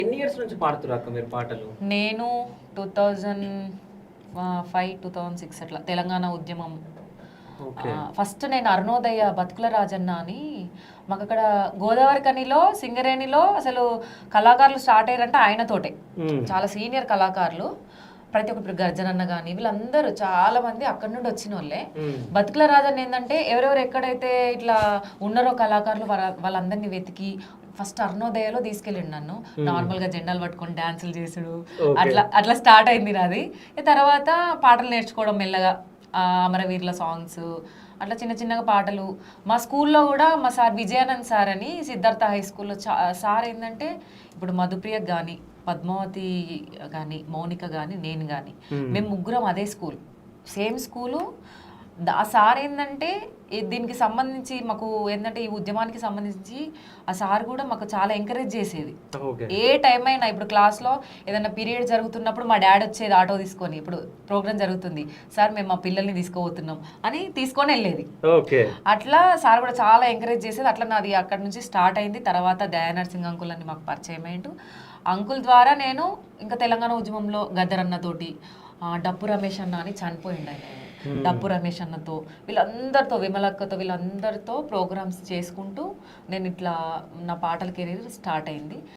ఎన్ని ఇయర్స్ నుంచి పాడుతున్నారు అక్క మీరు పాటలు? నేను 2005, 2006 అట్లా తెలంగాణ ఉద్యమం. ఫస్ట్ నేను అరుణోదయ బతుకుల రాజన్న అని మాకు అక్కడ గోదావరి కనిలో సింగరేణిలో అసలు కళాకారులు స్టార్ట్ అయ్యారంటే ఆయనతోటే. చాలా సీనియర్ కళాకారులు ప్రతి ఒక్కరు గర్జనన్న కానీ వీళ్ళందరూ చాలా మంది అక్కడి నుండి వచ్చిన వాళ్ళే. బతుకుల రాజన్న ఏంటంటే ఎవరెవరు ఎక్కడైతే ఇట్లా ఉన్నారో కళాకారులు వాళ్ళందరినీ వెతికి ఫస్ట్ అరుణోదయలో తీసుకెళ్ళిండు నన్ను. నార్మల్గా జెండాలు పట్టుకొని డాన్సులు చేసుడు అట్లా అట్లా స్టార్ట్ అయింది నాది. తర్వాత పాటలు నేర్చుకోవడం మెల్లగా, అమరవీరుల సాంగ్స్ అట్లా చిన్న చిన్నగా పాటలు. మా స్కూల్లో కూడా మా సార్ విజయానంద్ సార్ అని సిద్ధార్థ హై స్కూల్లో సార్ ఏంటంటే ఇప్పుడు మధుప్రియ కానీ పద్మావతి కానీ మౌనిక కానీ నేను కానీ మేము ముగ్గురం అదే స్కూల్, సేమ్ స్కూలు. ఆ సార్ ఏంటంటే దీనికి సంబంధించి మాకు ఏంటంటే ఈ ఉద్యమానికి సంబంధించి ఆ సార్ కూడా మాకు చాలా ఎంకరేజ్ చేసేది. ఏ టైం అయినా ఇప్పుడు క్లాస్లో ఏదైనా పీరియడ్ జరుగుతున్నప్పుడు మా డాడీ వచ్చేది ఆటో తీసుకొని, ఇప్పుడు ప్రోగ్రామ్ జరుగుతుంది సార్ మేము మా పిల్లల్ని తీసుకోబోతున్నాం అని తీసుకొని వెళ్ళేది. అట్లా సార్ కూడా చాలా ఎంకరేజ్ చేసేది. అట్లా నాది అక్కడ నుంచి స్టార్ట్ అయింది. తర్వాత దయానర్ సింగ్ అంకుల్ అని మాకు పరిచయం అయ్యిండు. అంకుల్ ద్వారా నేను ఇంకా తెలంగాణ ఉద్యమంలో గద్దరన్నతోటి, డప్పు రమేష్ అన్న అని చనిపోయిండు ఆయన, డప్పు రమేష్ అన్నతో వీళ్ళందరితో, విమలక్కతో వీళ్ళందరితో ప్రోగ్రామ్స్ చేసుకుంటూ నేను ఇట్లా నా పాటల కెరీర్ స్టార్ట్ అయింది.